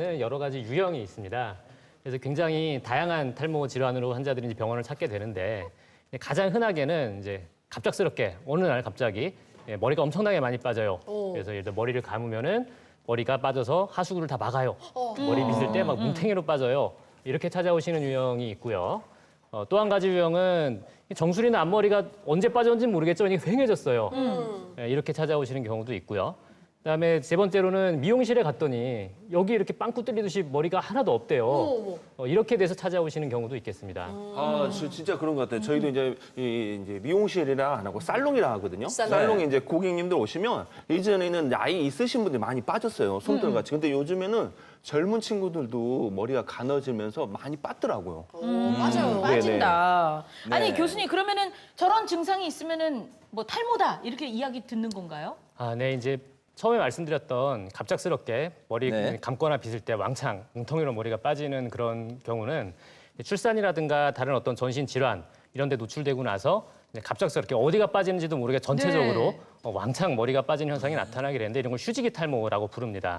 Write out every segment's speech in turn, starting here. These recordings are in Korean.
탈모에는 여러 가지 유형이 있습니다. 그래서 굉장히 다양한 탈모 질환으로 환자들이 이제 병원을 찾게 되는데 가장 흔하게는 이제 갑작스럽게 어느 날 갑자기 머리가 엄청나게 많이 빠져요. 그래서 예를 들어 머리를 감으면은 머리가 빠져서 하수구를 다 막아요. 머리 빗을 때 막 뭉탱이로 빠져요. 이렇게 찾아오시는 유형이 있고요. 또 한 가지 유형은 정수리나 앞머리가 언제 빠졌는지 모르겠죠. 이게 휑해졌어요. 이렇게 찾아오시는 경우도 있고요. 그다음에 세 번째로는 미용실에 갔더니 여기 이렇게 빵꾸 뚫리듯이 머리가 하나도 없대요. 이렇게 돼서 찾아오시는 경우도 있겠습니다. 저 진짜 그런 것 같아요. 저희도 이제 미용실이라 안 하고 살롱이라 하거든요. 살롱에 이제 고객님들 오시면 예전에는 나이 있으신 분들이 많이 빠졌어요. 솜털같이. 근데 요즘에는 젊은 친구들도 머리가 가늘어지면서 많이 빠더라고요. 맞아요. 빠진다. 아니 네. 교수님 그러면은 저런 증상이 있으면은 뭐 탈모다 이렇게 이야기 듣는 건가요? 네, 이제 처음에 말씀드렸던 갑작스럽게 머리 네. 감거나 빗을 때 왕창 뭉텅이로 머리가 빠지는 그런 경우는 출산이라든가 다른 어떤 전신 질환 이런 데 노출되고 나서 이제 갑작스럽게 어디가 빠지는지도 모르게 전체적으로 왕창 머리가 빠지는 현상이 나타나게 되는데 이런 걸 휴지기 탈모라고 부릅니다.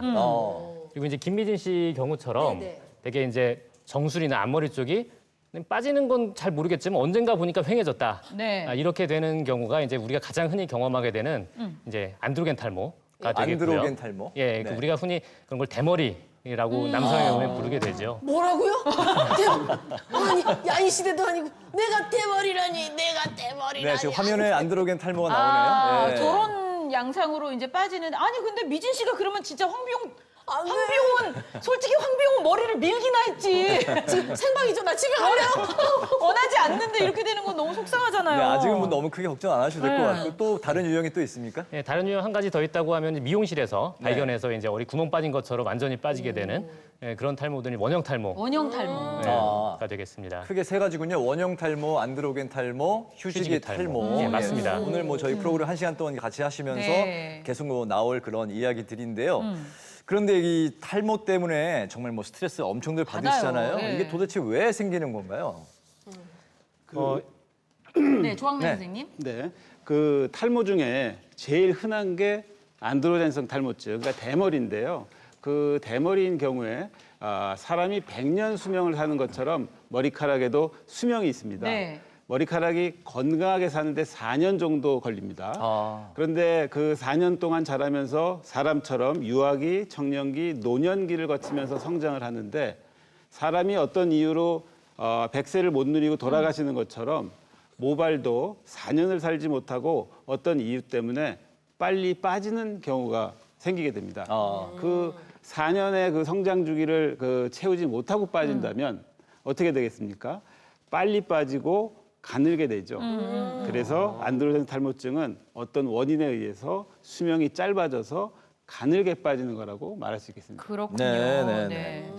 그리고 이제 김미진 씨 경우처럼 되게 이제 정수리나 앞머리 쪽이 빠지는 건 잘 모르겠지만 언젠가 보니까 휑해졌다. 네. 이렇게 되는 경우가 이제 우리가 가장 흔히 경험하게 되는 이제 안드로겐 탈모가 되겠고요. 안드로겐 탈모. 예, 네. 우리가 흔히 그런 걸 대머리라고 남성의 경우에 부르게 되죠. 뭐라고요? 아니 야인 시대도 아니고 내가 대머리라니 내가 대머리라니. 네, 지금 화면에 안드로겐 탈모가 아, 나오네요. 예. 저런 양상으로 이제 빠지는 아니 근데 미진 씨가 그러면 진짜 황비용 안 돼. 황비용은 솔직히 황비용은 머리를 밀기나 했지. 지금 생방이죠. 나 집에 가려고. 원하지 않는데 이렇게 되는 건 너무 속상하잖아요. 네, 아직은 뭐 너무 크게 걱정 안 하셔도 될 것 네. 같고 또 다른 유형이 또 있습니까? 예, 다른 유형 한 가지 더 있다고 하면 이제 미용실에서 네. 발견해서 이제 머리 구멍 빠진 것처럼 완전히 빠지게 되는 그런 탈모들이 원형 탈모가 원형 탈모. 되겠습니다. 크게 세 가지군요. 원형 탈모, 안드로겐 탈모, 휴지기 휴지기 탈모. 탈모. 예, 맞습니다. 오늘 뭐 저희 프로그램 1시간 동안 같이 하시면서 네. 계속 뭐 나올 그런 이야기들인데요. 그런데 이 탈모 때문에 정말 뭐 스트레스 엄청들 받으시잖아요. 받아요. 예. 이게 도대체 왜 생기는 건가요? 네, 조항래 네. 선생님. 네, 그 탈모 중에 제일 흔한 게 안드로겐성 탈모증, 그러니까 대머리인데요. 그 대머리인 경우에 사람이 100년 수명을 사는 것처럼 머리카락에도 수명이 있습니다. 네. 머리카락이 건강하게 사는데 4년 정도 걸립니다. 그런데 그 4년 동안 자라면서 사람처럼 유아기, 청년기, 노년기를 거치면서 성장을 하는데 사람이 어떤 이유로 100세를 못 누리고 돌아가시는 것처럼 모발도 4년을 살지 못하고 어떤 이유 때문에 빨리 빠지는 경우가 생기게 됩니다. 그 4년의 그 성장 주기를 채우지 못하고 빠진다면 어떻게 되겠습니까? 빨리 빠지고 가늘게 되죠. 그래서 안드로겐 탈모증은 어떤 원인에 의해서 수명이 짧아져서 가늘게 빠지는 거라고 말할 수 있겠습니다. 그렇군요. 네, 네, 네.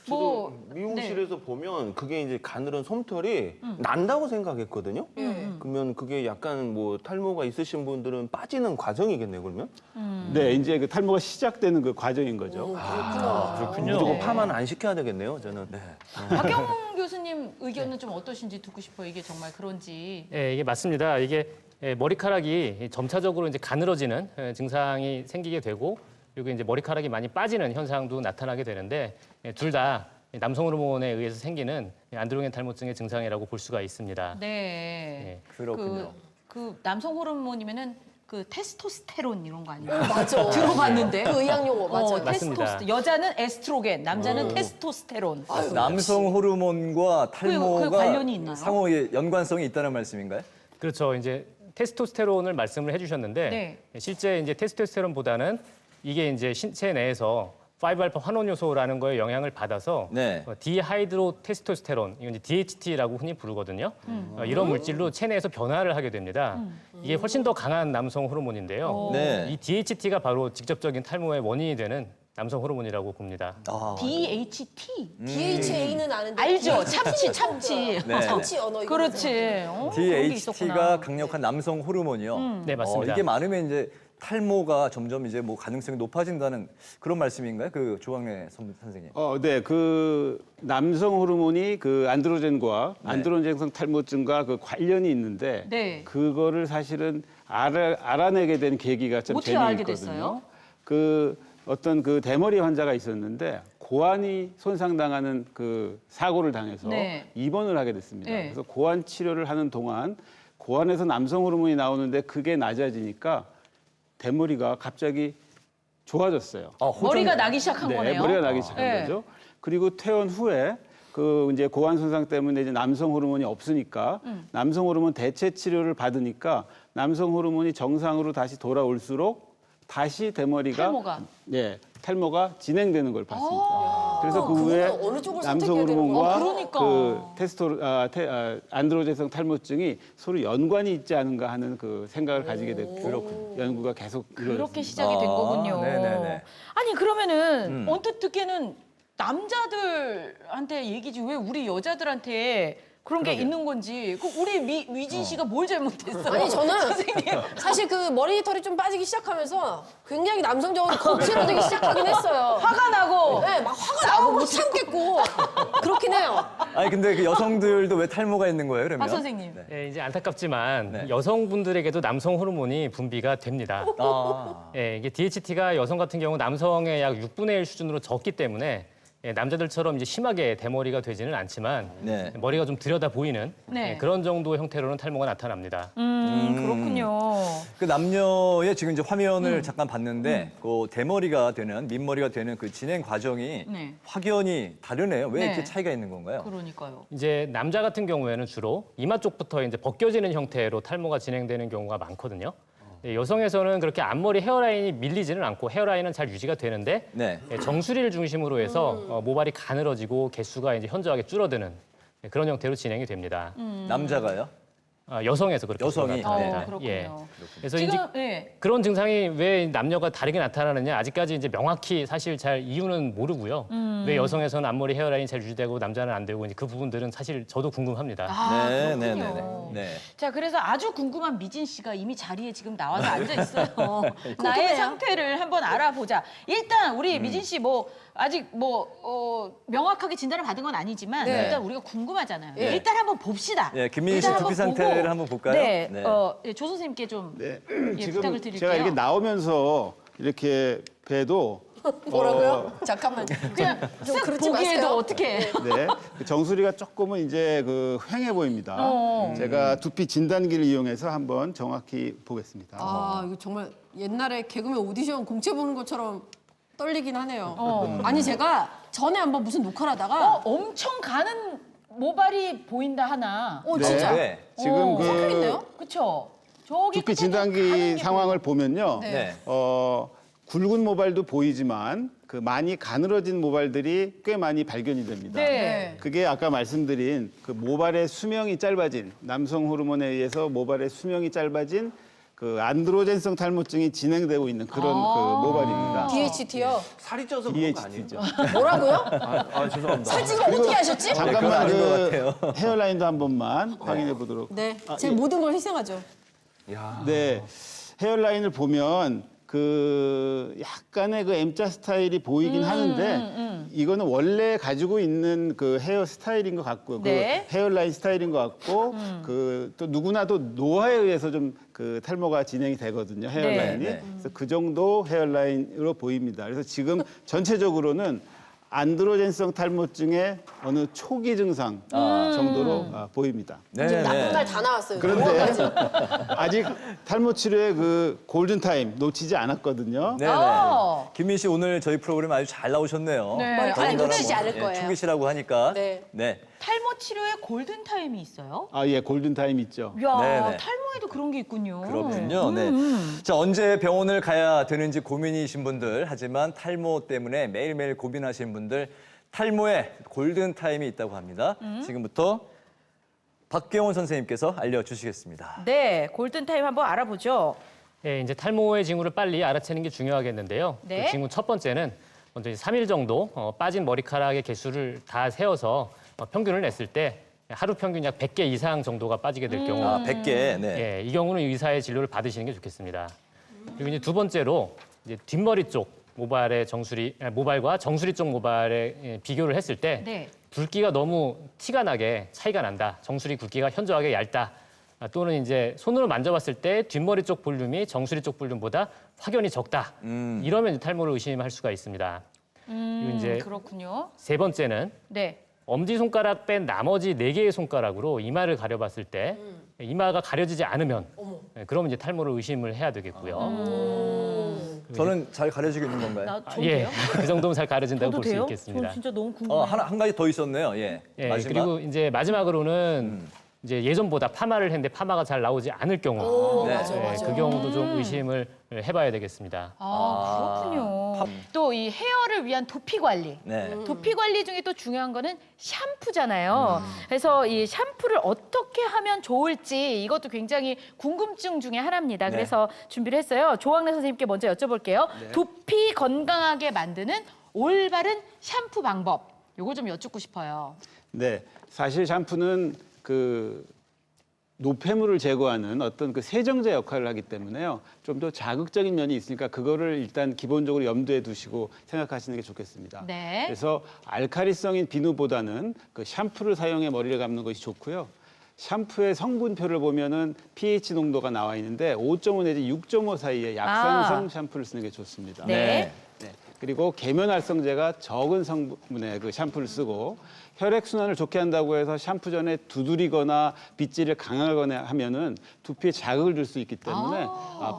저도 뭐 미용실에서 보면 그게 이제 가늘은 솜털이 난다고 생각했거든요. 그러면 그게 약간 뭐 탈모가 있으신 분들은 빠지는 과정이겠네요, 그러면? 네, 이제 그 탈모가 시작되는 그 과정인 거죠. 그렇군요. 무조건 파마는 안 시켜야 되겠네요, 저는. 박영문 교수님 의견은 좀 어떠신지 듣고 싶어요. 이게 정말 그런지. 예, 이게 맞습니다. 이게 머리카락이 점차적으로 이제 가늘어지는 증상이 생기게 되고 그리고 이제 머리카락이 많이 빠지는 현상도 나타나게 되는데 둘 다 남성 호르몬에 의해서 생기는 안드로겐 탈모증의 증상이라고 볼 수가 있습니다. 네. 그렇군요. 그 남성 호르몬이면은 그 테스토스테론 이런 거 아니에요? 맞아. 들어봤는데. 그 의학 용어 맞아. 맞습니다. 여자는 에스트로겐, 남자는 테스토스테론. 남성 호르몬과 탈모가 그 관련이 있나요? 상호의 연관성이 있다는 말씀인가요? 그렇죠. 이제 테스토스테론을 말씀을 해주셨는데 네. 실제 이제 테스토스테론보다는 이게 이제 신체 내에서 5알파 환원 요소라는 거에 영향을 받아서 네. 디하이드로 테스토스테론, 이건 이제 DHT라고 흔히 부르거든요. 이런 물질로 체내에서 변화를 하게 됩니다. 이게 훨씬 더 강한 남성 호르몬인데요. 네. 이 DHT가 바로 직접적인 탈모의 원인이 되는 남성 호르몬이라고 봅니다. DHT. DHA는 아는데 알죠? 참치, 참치. 네. 참치 언어 이거 그렇지. 그런 게 DHT가 있었구나. 강력한 남성 호르몬이요. 네, 맞습니다. 이게 많으면 이제 탈모가 점점 이제 뭐 가능성이 높아진다는 그런 말씀인가요? 그 조광래 선생님. 네, 그 남성 호르몬이 그 안드로겐과 네. 안드로겐성 탈모증과 그 관련이 있는데 네. 그거를 사실은 알아내게 된 계기가 좀 어떻게 알게 재미있거든요. 됐어요? 그 어떤 그 대머리 환자가 있었는데 고환이 손상당하는 그 사고를 당해서 네. 입원을 하게 됐습니다. 네. 그래서 고환 치료를 하는 동안 고환에서 남성 호르몬이 나오는데 그게 낮아지니까 대머리가 갑자기 좋아졌어요. 머리가 나기 시작한 거네요. 머리가 나기 시작한 네. 거죠. 그리고 퇴원 후에 그 이제 고환 손상 때문에 이제 남성 호르몬이 없으니까 남성 호르몬 대체 치료를 받으니까 남성 호르몬이 정상으로 다시 돌아올수록 다시 대머리가 탈모가 진행되는 걸 봤습니다. 그래서 그 후에 어느 쪽을 남성 선택해야 되는 호르몬과 그러니까. 그 안드로젠성 탈모증이 서로 연관이 있지 않은가 하는 그 생각을 가지게 됐고 연구가 계속 그렇게 이루어졌습니다. 시작이 된 거군요. 네네네. 아니 그러면은 언뜻 듣기에는 남자들한테 얘기지 왜 우리 여자들한테 그런 게 있는 건지. 그 우리 위진 씨가 뭘 잘못했어요? 아니 저는 선생님. 사실 그 머리털이 좀 빠지기 시작하면서 굉장히 남성적으로 거칠어지기 시작하긴 했어요. 화가 나고. 네, 막 화가 나고 못 참겠고 그렇긴 해요. 아니 근데 그 여성들도 왜 탈모가 있는 거예요, 그러면? 박 선생님. 네. 예, 이제 안타깝지만 네. 여성분들에게도 남성 호르몬이 분비가 됩니다. 아. 예, 이게 DHT가 여성 같은 경우 남성의 약 6분의 1 수준으로 적기 때문에 남자들처럼 이제 심하게 대머리가 되지는 않지만 네. 머리가 좀 들여다 보이는 네. 그런 정도의 형태로는 탈모가 나타납니다. 그렇군요. 그 남녀의 지금 이제 화면을 잠깐 봤는데 그 대머리가 되는 민머리가 되는 그 진행 과정이 네. 확연히 다르네요. 왜 네. 이렇게 차이가 있는 건가요? 그러니까요. 이제 남자 같은 경우에는 주로 이마 쪽부터 이제 벗겨지는 형태로 탈모가 진행되는 경우가 많거든요. 여성에서는 그렇게 앞머리 헤어라인이 밀리지는 않고 헤어라인은 잘 유지가 되는데 네. 정수리를 중심으로 해서 모발이 가늘어지고 개수가 이제 현저하게 줄어드는 그런 형태로 진행이 됩니다. 남자가요? 여성에서 그렇게 여성이? 나타납니다. 그렇군요. 예. 그래서 지금 이제 그런 증상이 왜 남녀가 다르게 나타나느냐 아직까지 이제 명확히 사실 잘 이유는 모르고요. 왜 여성에서는 앞머리 헤어라인이 잘 유지되고 남자는 안 되고 이제 그 부분들은 사실 저도 궁금합니다. 네, 네, 네, 그렇군요. 네. 네. 자, 그래서 아주 궁금한 미진 씨가 이미 자리에 지금 나와서 앉아 있어요. 나의 상태를 한번 알아보자. 일단 우리 미진 씨 뭐 아직 명확하게 진단을 받은 건 아니지만 네. 일단 우리가 궁금하잖아요. 예. 일단 한번 봅시다. 네, 김민희 씨 일단 두피 한번 상태를 보고, 한번 볼까요? 네, 네. 조 선생님께 좀 네. 예, 부탁을 드릴게요. 제가 이렇게 나오면서 이렇게 봬도 뭐라고요? 잠깐만. 그냥 좀 쓱 그렇지 보기에도 마세요. 어떻게 네, 그 정수리가 조금은 이제 그 휑해 보입니다. 어. 제가 두피 진단기를 이용해서 한번 정확히 보겠습니다. 아 이거 정말 옛날에 개그맨 오디션 공채 보는 것처럼 떨리긴 하네요. 아니 제가 전에 한번 무슨 녹화를 하다가 엄청 가는 모발이 보인다 하나. 네, 진짜 지금 그 섞여 있네요. 그렇죠? 저기 두피 끝에도 가는 진단기 게 상황을 보면요. 네. 네. 굵은 모발도 보이지만 그 많이 가늘어진 모발들이 꽤 많이 발견이 됩니다. 네. 그게 아까 말씀드린 그 모발의 수명이 짧아진 남성 호르몬에 의해서 모발의 수명이 짧아진 그 안드로젠성 탈모증이 진행되고 있는 그런 그 모발입니다. DHT요. 살이 쪄서 그런 거 아니에요? DHT죠. 뭐라고요? 죄송합니다. 살찌가 어떻게 하셨지? 잠깐만 그건 아닌 것 그 같아요. 헤어라인도 한 번만 확인해 보도록. 네, 제 모든 걸 희생하죠. 야. 네, 헤어라인을 보면 그 약간의 그 M자 스타일이 보이긴 하는데 이거는 원래 가지고 있는 그 헤어 스타일인 것 같고요. 네. 그 헤어라인 스타일인 것 같고 그 또 누구나도 노화에 의해서 좀 그 탈모가 진행이 되거든요. 헤어라인이. 네. 그래서 그 정도 헤어라인으로 보입니다. 그래서 지금 전체적으로는 안드로젠성 탈모증의 어느 초기 증상 정도로 보입니다. 지금 네, 나쁜 네. 말 다 나왔어요. 그런데 아직 탈모 치료의 그 골든 타임 놓치지 않았거든요. 네네. 어. 김민 씨 오늘 저희 프로그램 아주 잘 나오셨네요. 네. 머리카락이 더군다나 놓치지 않을 거예요. 초기시라고 하니까. 네. 네. 탈모 치료에 골든 타임이 있어요? 아, 예, 골든 타임 있죠. 야, 네네. 탈모에도 그런 게 있군요. 그렇군요. 네. 자, 언제 병원을 가야 되는지 고민이신 분들, 하지만 탈모 때문에 매일매일 고민하시는 분들, 탈모에 골든 타임이 있다고 합니다. 지금부터 박경원 선생님께서 알려주시겠습니다. 네, 골든 타임 한번 알아보죠. 예, 이제 탈모의 징후를 빨리 알아채는 게 중요하겠는데요. 네. 그 징후 첫 번째는 먼저 3일 정도 빠진 머리카락의 개수를 다 세어서 평균을 냈을 때 하루 평균 약 100개 이상 정도가 빠지게 될 경우 아, 100개. 네. 예, 이 경우는 의사의 진료를 받으시는 게 좋겠습니다. 그리고 이제 두 번째로 이제 뒷머리 쪽 모발의 모발과 정수리 쪽 모발의 비교를 했을 때 네. 굵기가 너무 티가 나게 차이가 난다. 정수리 굵기가 현저하게 얇다. 또는 이제 손으로 만져봤을 때 뒷머리 쪽 볼륨이 정수리 쪽 볼륨보다 확연히 적다. 이러면 이제 탈모를 의심할 수가 있습니다. 그리고 이제 그렇군요. 세 번째는 네. 엄지손가락 뺀 나머지 4개의 손가락으로 이마를 가려봤을 때 이마가 가려지지 않으면 그러면 이제 탈모를 의심을 해야 되겠고요. 저는 잘 가려지고 있는 건가요? 나 저도 예, 돼요? 그 정도면 잘 가려진다고 저도 볼 수 돼요? 있겠습니다. 저 진짜 너무 궁금해요. 한 가지 더 있었네요. 예. 예, 마지막. 그리고 이제 마지막으로는 이제 예전보다 파마를 했는데 파마가 잘 나오지 않을 경우, 네. 그 경우도 좀 의심을 해봐야 되겠습니다. 그렇군요. 또 이 헤어를 위한 두피 관리. 네. 두피 관리 중에 또 중요한 거는 샴푸잖아요. 그래서 이 샴푸를 어떻게 하면 좋을지 이것도 굉장히 궁금증 중에 하나입니다. 네. 그래서 준비를 했어요. 조항래 선생님께 먼저 여쭤볼게요. 두피 건강하게 만드는 올바른 샴푸 방법. 요걸 좀 여쭙고 싶어요. 네, 사실 샴푸는 그 노폐물을 제거하는 어떤 그 세정제 역할을 하기 때문에요. 좀 더 자극적인 면이 있으니까 그거를 일단 기본적으로 염두에 두시고 생각하시는 게 좋겠습니다. 네. 그래서 알카리성인 비누보다는 그 샴푸를 사용해 머리를 감는 것이 좋고요. 샴푸의 성분표를 보면은 pH 농도가 나와 있는데 5.5 내지 6.5 사이의 약산성 샴푸를 쓰는 게 좋습니다. 네. 네. 그리고 계면활성제가 적은 성분의 그 샴푸를 쓰고 혈액순환을 좋게 한다고 해서 샴푸 전에 두드리거나 빗질을 강하거나 하면은 두피에 자극을 줄 수 있기 때문에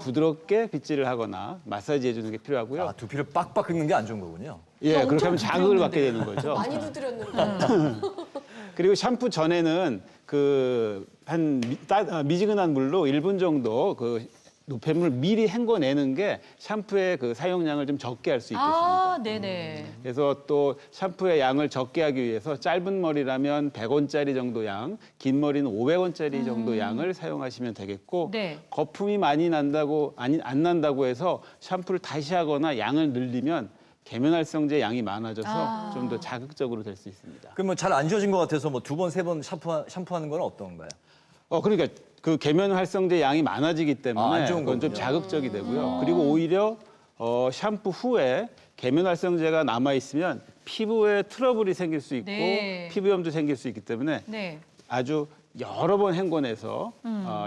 부드럽게 빗질을 하거나 마사지 해주는 게 필요하고요. 아, 두피를 빡빡 긁는 게 안 좋은 거군요. 예, 그렇게 하면 자극을 받게 되는 거죠. 많이 두드렸는데. 그리고 샴푸 전에는 미지근한 물로 1분 정도 그 노폐물을 미리 헹궈내는 게 샴푸의 그 사용량을 좀 적게 할 수 있겠습니다. 네네. 그래서 또 샴푸의 양을 적게 하기 위해서 짧은 머리라면 100원짜리 정도 양, 긴 머리는 500원짜리 정도 양을 사용하시면 되겠고 네. 거품이 많이 난다고 안 난다고 해서 샴푸를 다시 하거나 양을 늘리면 계면활성제 양이 많아져서 좀 더 자극적으로 될 수 있습니다. 그럼 뭐 잘 안 지워진 것 같아서 뭐 2번, 3번 샴푸하는 건 어떤가요? 그러니까 그 계면활성제 양이 많아지기 때문에 안 좋은 그건 좀 거군요. 자극적이 되고요. 그리고 오히려 샴푸 후에 계면활성제가 남아 있으면 피부에 트러블이 생길 수 있고 네. 피부염도 생길 수 있기 때문에 네. 아주 여러 번 헹궈내서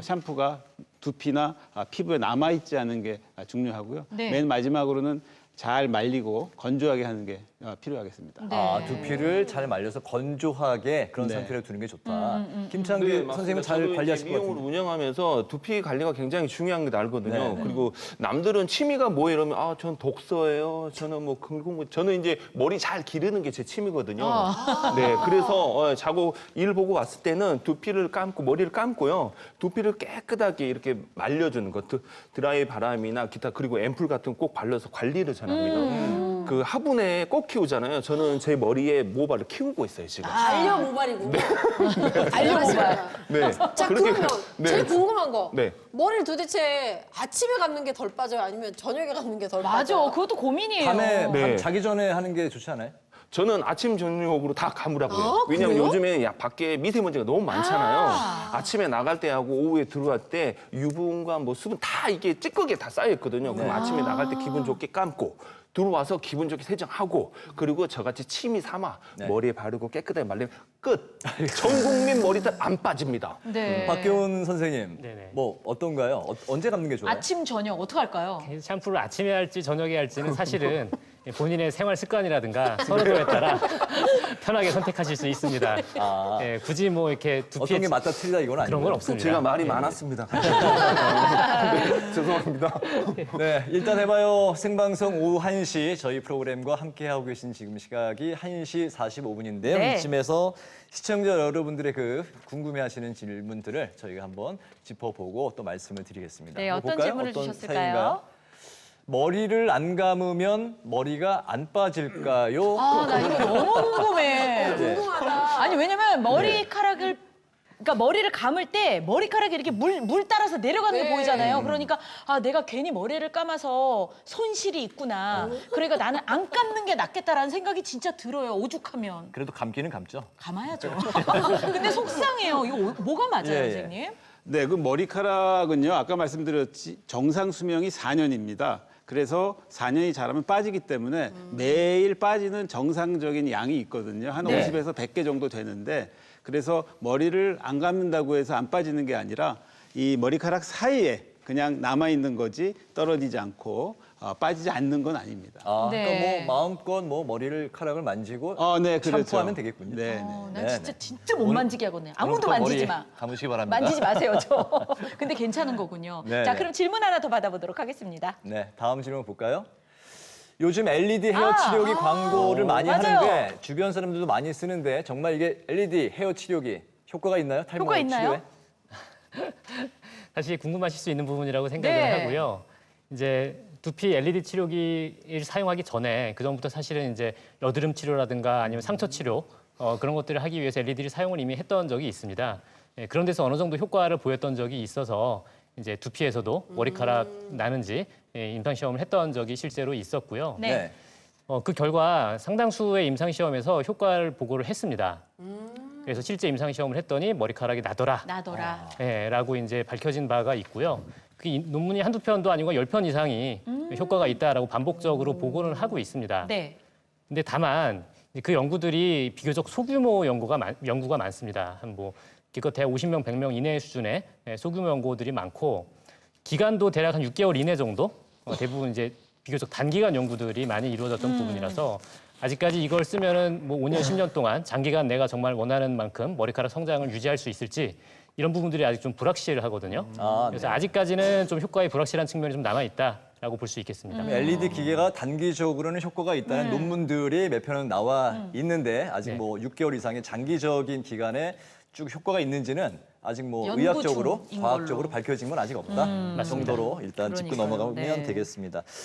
샴푸가 두피나 피부에 남아 있지 않은 게 중요하고요. 네. 맨 마지막으로는 잘 말리고 건조하게 하는 게 필요하겠습니다. 네. 아, 두피를 잘 말려서 건조하게 그런 네. 상태로 두는 게 좋다. 네, 김창규 맞습니다. 선생님은 잘 저도 관리하실 이제 것 미용을 같은데. 운영하면서 두피 관리가 굉장히 중요한 게 알거든요. 네, 네. 그리고 남들은 취미가 뭐 이러면 저는 독서예요. 저는 뭐 궁금 저는 이제 머리 잘 기르는 게 제 취미거든요. 네, 그래서 자고 일 보고 왔을 때는 두피를 감고 머리를 감고요. 두피를 깨끗하게 이렇게 말려주는 것, 드라이 바람이나 기타 그리고 앰플 같은 거 꼭 발라서 관리를 잘합니다. 그 화분에 꽃 키우잖아요. 저는 제 머리에 모발을 키우고 있어요 지금. 알려 모발이고. 알려 모발. 네. 자, 그렇게 그러면 네. 제일 궁금한 거. 네. 머리를 도대체 아침에 감는 게 덜 빠져요? 아니면 저녁에 감는 게 덜 맞아. 빠져요? 그것도 고민이에요. 밤에 네. 자기 전에 하는 게 좋지 않아요? 저는 아침 저녁으로 다 감으라고요. 왜냐면 그래요? 요즘에 밖에 미세먼지가 너무 많잖아요. 아침에 나갈 때 하고 오후에 들어갈 때 유분과 뭐 수분 다 이게 찌꺼기에 다 쌓여 있거든요. 그럼 아침에 나갈 때 기분 좋게 감고 들어와서 기분 좋게 세정하고 그리고 저같이 취미 삼아 머리에 바르고 깨끗하게 말리면 끝. 전 국민 머리들 안 빠집니다. 네. 박교훈 선생님, 네네. 뭐 어떤가요? 언제 감는 게 좋아요? 아침 저녁 어떻게 할까요? 샴푸를 아침에 할지 저녁에 할지는 사실은 본인의 생활 습관이라든가 선호도에 따라 편하게 선택하실 수 있습니다. 아. 예, 굳이 뭐 이렇게 두피에 어떤 게 맞다 틀리다 이건 아니고. 그런 건 없습니다. 제가 말이 예. 많았습니다. 네, 죄송합니다. 네, 일단 해봐요. 생방송 오후 1시 저희 프로그램과 함께하고 계신 지금 시각이 1시 45분인데요. 네. 이쯤에서 시청자 여러분들의 그 궁금해하시는 질문들을 저희가 한번 짚어보고 또 말씀을 드리겠습니다. 네, 한번 어떤 볼까요? 질문을 어떤 주셨을까요? 사연인가요? 머리를 안 감으면 머리가 안 빠질까요? 나 이거 너무 궁금해. 궁금하다. 아니 왜냐면 머리카락을 그러니까 머리를 감을 때 머리카락이 이렇게 물 따라서 내려가는 게 네. 보이잖아요. 그러니까 내가 괜히 머리를 감아서 손실이 있구나. 그러니까 나는 안 감는 게 낫겠다라는 생각이 진짜 들어요. 오죽하면 그래도 감기는 감죠. 감아야죠. 근데 속상해요. 이거 뭐가 맞아요, 예, 예. 선생님? 네, 그 머리카락은요, 아까 말씀드렸지 정상 수명이 4년입니다. 그래서 4년이 자라면 빠지기 때문에 매일 빠지는 정상적인 양이 있거든요. 한 네. 50에서 100개 정도 되는데 그래서 머리를 안 감는다고 해서 안 빠지는 게 아니라 이 머리카락 사이에 그냥 남아있는 거지 떨어지지 않고 빠지지 않는 건 아닙니다. 네. 그러니까 뭐 마음껏 뭐 머리를 카락을 만지고 네, 그렇죠. 샴푸하면 되겠군요. 네, 네. 난 네, 진짜 못 만지게 하겠네. 아무도 오늘부터 만지지 머리 마. 감으시기 바랍니다. 만지지 마세요, 저. 근데 괜찮은 거군요. 네, 자, 네. 그럼 질문 하나 더 받아보도록 하겠습니다. 네, 다음 질문 볼까요? 요즘 LED 헤어 치료기 광고를 많이 맞아요. 하는데 주변 사람들도 많이 쓰는데 정말 이게 LED 헤어 치료기 효과가 있나요? 탈모 효과 있나요? 치료에? 사실 궁금하실 수 있는 부분이라고 생각을 네. 하고요. 이제 두피 LED 치료기를 사용하기 전에 그 전부터 사실은 이제 여드름 치료라든가 아니면 상처 치료 그런 것들을 하기 위해서 LED를 사용을 이미 했던 적이 있습니다. 예, 그런 데서 어느 정도 효과를 보였던 적이 있어서 이제 두피에서도 머리카락 나는지 임상 시험을 했던 적이 실제로 있었고요. 네. 그 결과 상당수의 임상 시험에서 효과를 보고를 했습니다. 그래서 실제 임상 시험을 했더니 머리카락이 나더라. 나더라. 예, 라고 이제 밝혀진 바가 있고요. 그 논문이 한두 편도 아니고 10편 이상이 효과가 있다라고 반복적으로 보고는 하고 있습니다. 네. 근데 다만 그 연구들이 비교적 소규모 연구가 많습니다. 한 뭐 기껏해야 50명, 100명 이내 수준의 소규모 연구들이 많고 기간도 대략 한 6개월 이내 정도 대부분 이제 비교적 단기간 연구들이 많이 이루어졌던 부분이라서 아직까지 이걸 쓰면은 뭐 5년, 10년 동안 장기간 내가 정말 원하는 만큼 머리카락 성장을 유지할 수 있을지 이런 부분들이 아직 좀 불확실하거든요. 그래서 아직까지는 좀 효과의 불확실한 측면이 좀 남아 있다라고 볼 수 있겠습니다. LED 기계가 단기적으로는 효과가 있다는 논문들이 몇 편은 나와 있는데 아직 네. 뭐 6개월 이상의 장기적인 기간에 쭉 효과가 있는지는 아직 뭐 연구 의학적으로, 중인 과학적으로 걸로. 밝혀진 건 아직 없다. 정도로 일단 짚고 그러니까요. 넘어가면 네. 되겠습니다.